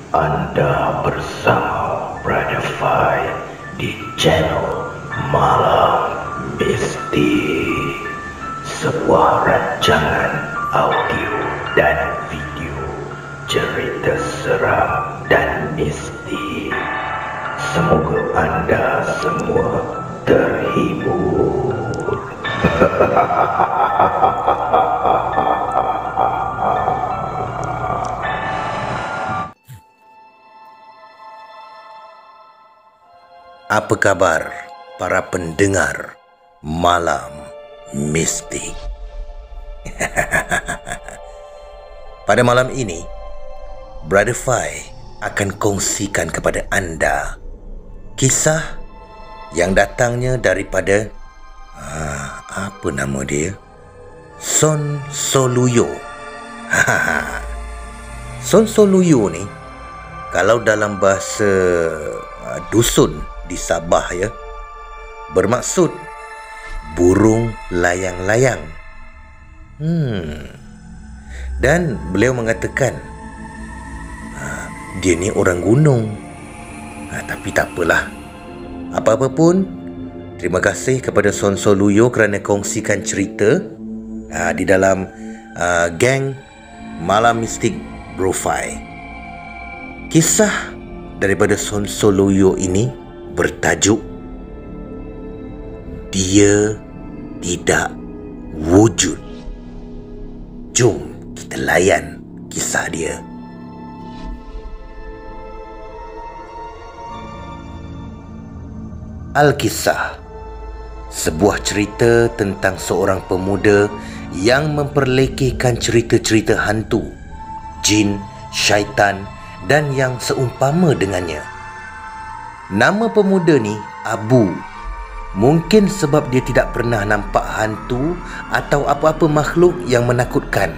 Anda bersama Brother Fai di channel Malam Mistik, sebuah rancangan audio dan video cerita seram dan mistik. Semoga Anda semua terhibur. Apa kabar para pendengar Malam Mistik? Pada malam ini, Brother Fai akan kongsikan kepada anda kisah yang datangnya daripada apa nama dia? Son Soluyo. Son Soluyo ni, kalau dalam bahasa dusun di Sabah ya, bermaksud burung layang-layang. Dan beliau mengatakan dia ni orang gunung. Tapi tak apalah. Apa-apa pun, terima kasih kepada Son Soluyo kerana kongsikan cerita di dalam geng Malam Mistik Bro Fai. Kisah daripada Son Soluyo ini bertajuk Dia Tidak Wujud. Jom kita layan kisah dia. Al-Kisah, sebuah cerita tentang seorang pemuda yang memperlekehkan cerita-cerita hantu, jin, syaitan dan yang seumpama dengannya. Nama pemuda ni Abu. Mungkin sebab dia tidak pernah nampak hantu atau apa-apa makhluk yang menakutkan,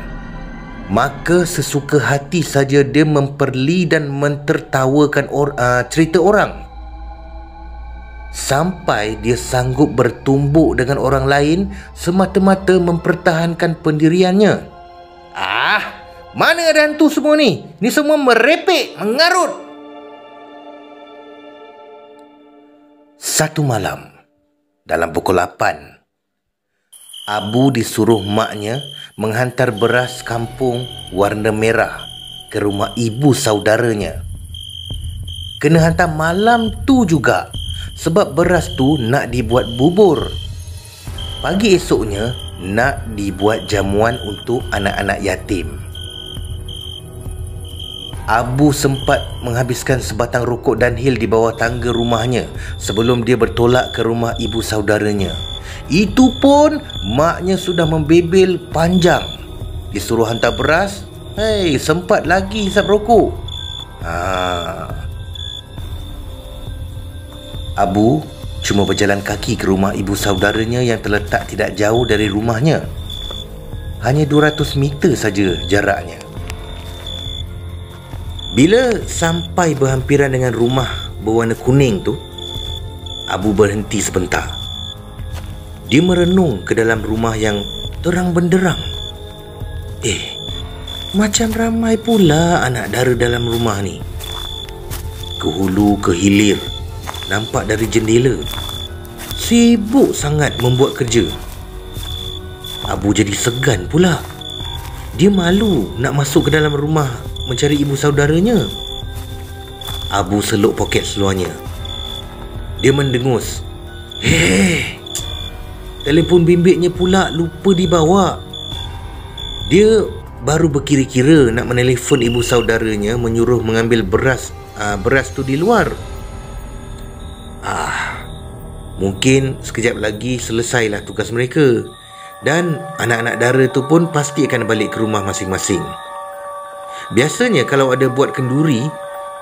maka sesuka hati saja dia memperli dan mentertawakan cerita orang. Sampai dia sanggup bertumbuk dengan orang lain semata-mata mempertahankan pendiriannya. Mana ada hantu semua ni? Ni semua merepek, mengarut. Satu malam, dalam pukul 8, Abu disuruh maknya menghantar beras kampung warna merah ke rumah ibu saudaranya. Kena hantar malam tu juga, sebab beras tu nak dibuat bubur. Pagi esoknya nak dibuat jamuan untuk anak-anak yatim. Abu sempat menghabiskan sebatang rokok Dunhill di bawah tangga rumahnya sebelum dia bertolak ke rumah ibu saudaranya. Itu pun maknya sudah membebel panjang. Disuruh hantar beras, sempat lagi hisap rokok. Abu cuma berjalan kaki ke rumah ibu saudaranya yang terletak tidak jauh dari rumahnya. Hanya 200 meter saja jaraknya. Bila sampai berhampiran dengan rumah berwarna kuning tu, Abu berhenti sebentar. Dia merenung ke dalam rumah yang terang benderang. Macam ramai pula anak dara dalam rumah ni. Ke hulu ke hilir, nampak dari jendela. Sibuk sangat membuat kerja. Abu jadi segan pula. Dia malu nak masuk ke dalam rumah mencari ibu saudaranya. Abu seluk poket seluarnya. Dia mendengus. Telefon bimbitnya pula lupa dibawa. Dia baru berkira-kira nak menelefon ibu saudaranya menyuruh mengambil beras tu di luar. Mungkin sekejap lagi selesailah tugas mereka, dan anak-anak dara tu pun pasti akan balik ke rumah masing-masing. Biasanya kalau ada buat kenduri,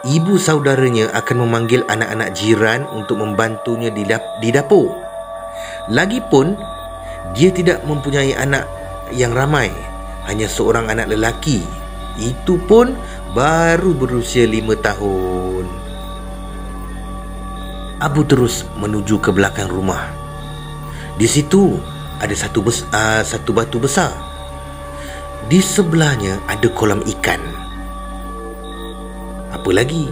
ibu saudaranya akan memanggil anak-anak jiran untuk membantunya di dapur. Lagipun, dia tidak mempunyai anak yang ramai, hanya seorang anak lelaki. Itu pun baru berusia 5 tahun. Abu terus menuju ke belakang rumah. Di situ ada satu batu besar. Di sebelahnya ada kolam ikan. Apa lagi,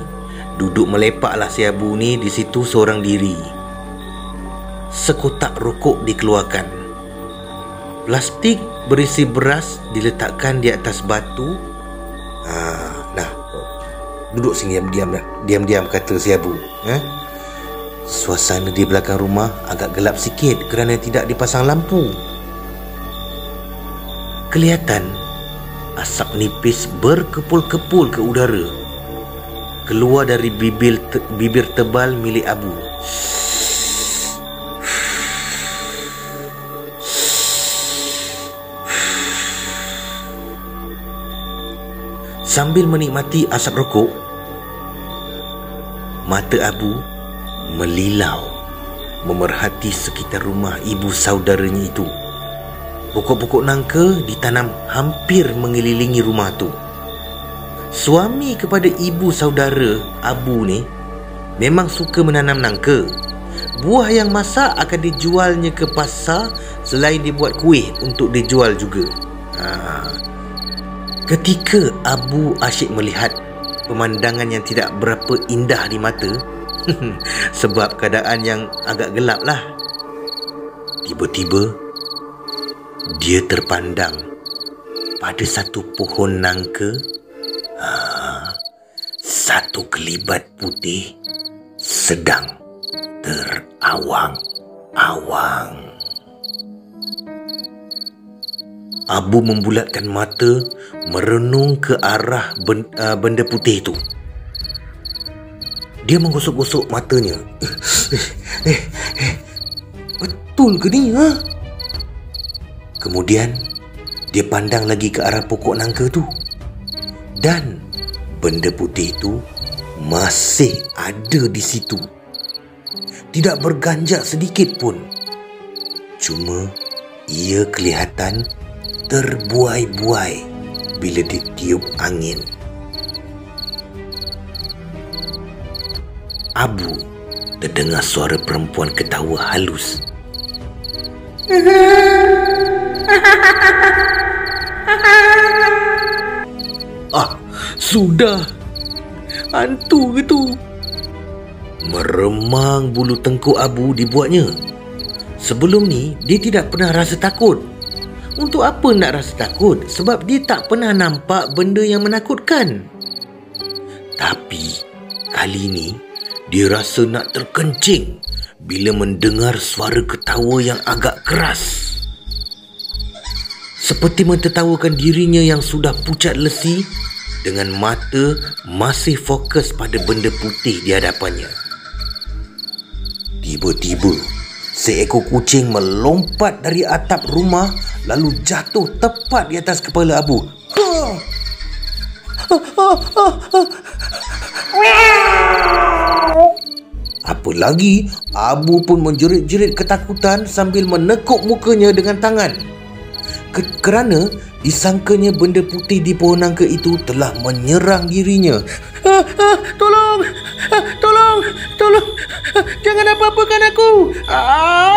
duduk melepaklah si Abu ni di situ seorang diri. Sekotak rokok dikeluarkan. Plastik berisi beras diletakkan di atas batu. Nah, duduk sini diam-diam, kata si Abu. Suasana di belakang rumah agak gelap sikit kerana tidak dipasang lampu. Kelihatan asap nipis berkepul-kepul ke udara, keluar dari bibir tebal milik Abu. Sambil menikmati asap rokok, mata Abu melilau memerhati sekitar rumah ibu saudaranya itu. Pokok-pokok nangka ditanam hampir mengelilingi rumah tu. Suami kepada ibu saudara Abu ni memang suka menanam nangka. Buah yang masak akan dijualnya ke pasar selain dibuat kuih untuk dijual juga. Ketika Abu asyik melihat pemandangan yang tidak berapa indah di mata sebab keadaan yang agak gelap lah, tiba-tiba dia terpandang pada satu pohon nangka. Satu kelibat putih sedang terawang-awang. Abu membulatkan mata, merenung ke arah benda putih itu. Dia menggosok-gosok matanya. Betul ke ni? Kemudian dia pandang lagi ke arah pokok nangka tu, dan benda putih itu masih ada di situ. Tidak berganjak sedikit pun. Cuma ia kelihatan terbuai-buai bila ditiup angin. Abu terdengar suara perempuan ketawa halus. Sudah. Hantu ke tu? Meremang bulu tengkuk Abu dibuatnya. Sebelum ni dia tidak pernah rasa takut. Untuk apa nak rasa takut? Sebab dia tak pernah nampak benda yang menakutkan. Tapi kali ni dia rasa nak terkencing bila mendengar suara ketawa yang agak keras. Seperti mentertawakan dirinya yang sudah pucat lesi, dengan mata masih fokus pada benda putih di hadapannya. Tiba-tiba seekor kucing melompat dari atap rumah lalu jatuh tepat di atas kepala Abu. Apa lagi, Abu pun menjerit-jerit ketakutan sambil menekuk mukanya dengan tangan. Kerana disangkanya benda putih di pohon nangka itu telah menyerang dirinya. Tolong! Tolong! Tolong! Jangan apa-apakan aku!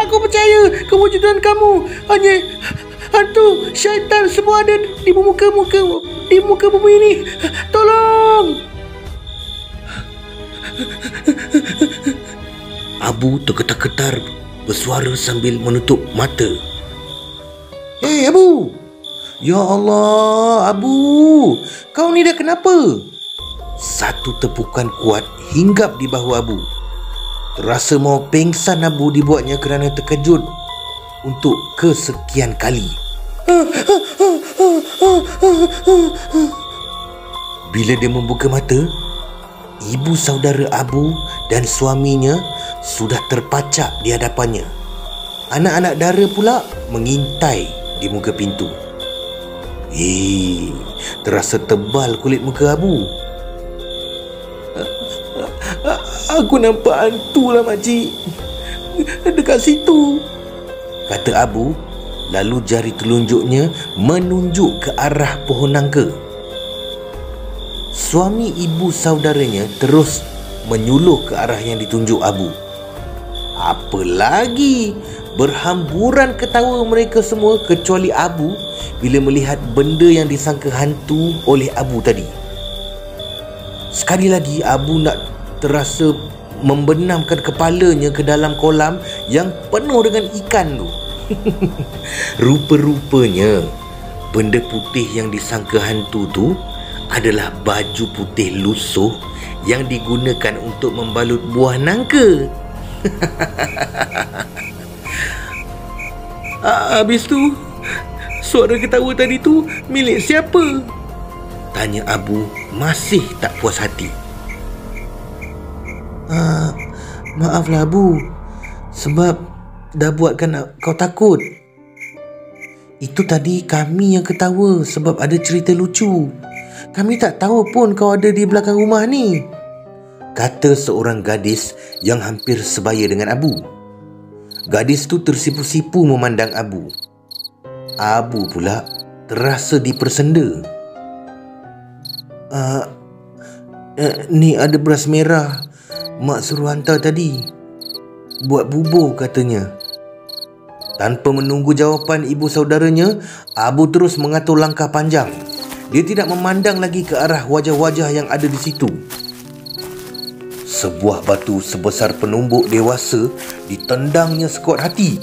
Aku percaya kewujudan kamu hanya hantu, syaitan semua ada di muka bumi ini. Tolong! Abu terketar-ketar bersuara sambil menutup mata. Hei Abu! Ya Allah, Abu! Kau ni dah kenapa? Satu tepukan kuat hinggap di bahu Abu. Terasa mau pingsan Abu dibuatnya kerana terkejut untuk kesekian kali. Bila dia membuka mata, ibu saudara Abu dan suaminya sudah terpacak di hadapannya. Anak-anak dara pula mengintai di muka pintu. Terasa tebal kulit muka Abu. Aku nampak hantu lah makcik, dekat situ, kata Abu. Lalu jari telunjuknya menunjuk ke arah pohon nangka. Suami ibu saudaranya terus menyuluh ke arah yang ditunjuk Abu. Apa lagi, berhamburan ketawa mereka semua kecuali Abu bila melihat benda yang disangka hantu oleh Abu tadi. Sekali lagi Abu nak terasa membenamkan kepalanya ke dalam kolam yang penuh dengan ikan tu. Rupa-rupanya benda putih yang disangka hantu tu adalah baju putih lusuh yang digunakan untuk membalut buah nangka. Habis tu, suara ketawa tadi tu milik siapa? Tanya Abu masih tak puas hati. Maaflah Abu, sebab dah buatkan kau takut. Itu tadi kami yang ketawa sebab ada cerita lucu. Kami tak tahu pun kau ada di belakang rumah ni, kata seorang gadis yang hampir sebaya dengan Abu. Gadis tu tersipu-sipu memandang Abu. Abu pula terasa dipersenda. Ni ada beras merah, mak suruh hantar tadi. Buat bubur katanya. Tanpa menunggu jawapan ibu saudaranya, Abu terus mengatur langkah panjang. Dia tidak memandang lagi ke arah wajah-wajah yang ada di situ. Sebuah batu sebesar penumbuk dewasa ditendangnya sekuat hati.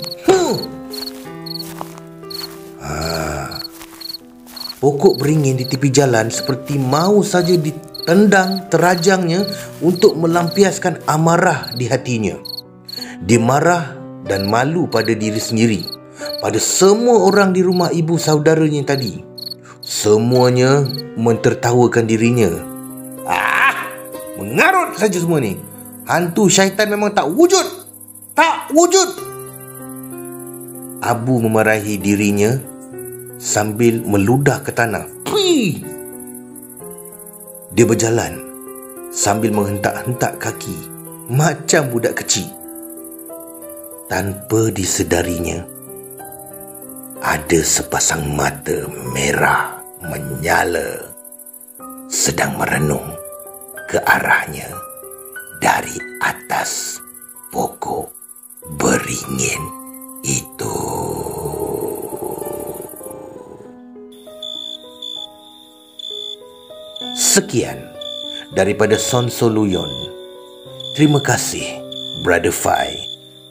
Pokok beringin di tepi jalan seperti mau saja ditendang terajangnya untuk melampiaskan amarah di hatinya. Dia marah dan malu pada diri sendiri, pada semua orang di rumah ibu saudaranya tadi. Semuanya mentertawakan dirinya. Mengarut saja semua ni. Hantu syaitan memang tak wujud. Tak wujud. Abu memarahi dirinya sambil meludah ke tanah. Dia berjalan sambil menghentak-hentak kaki macam budak kecil. Tanpa disedarinya, ada sepasang mata merah menyala sedang merenung ke arahnya dari atas pokok beringin itu. Sekian daripada Son Soluyon. Terima kasih Brother Fai.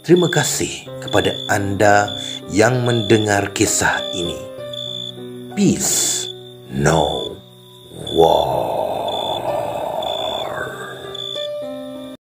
Terima kasih kepada anda yang mendengar kisah ini. Peace, no war.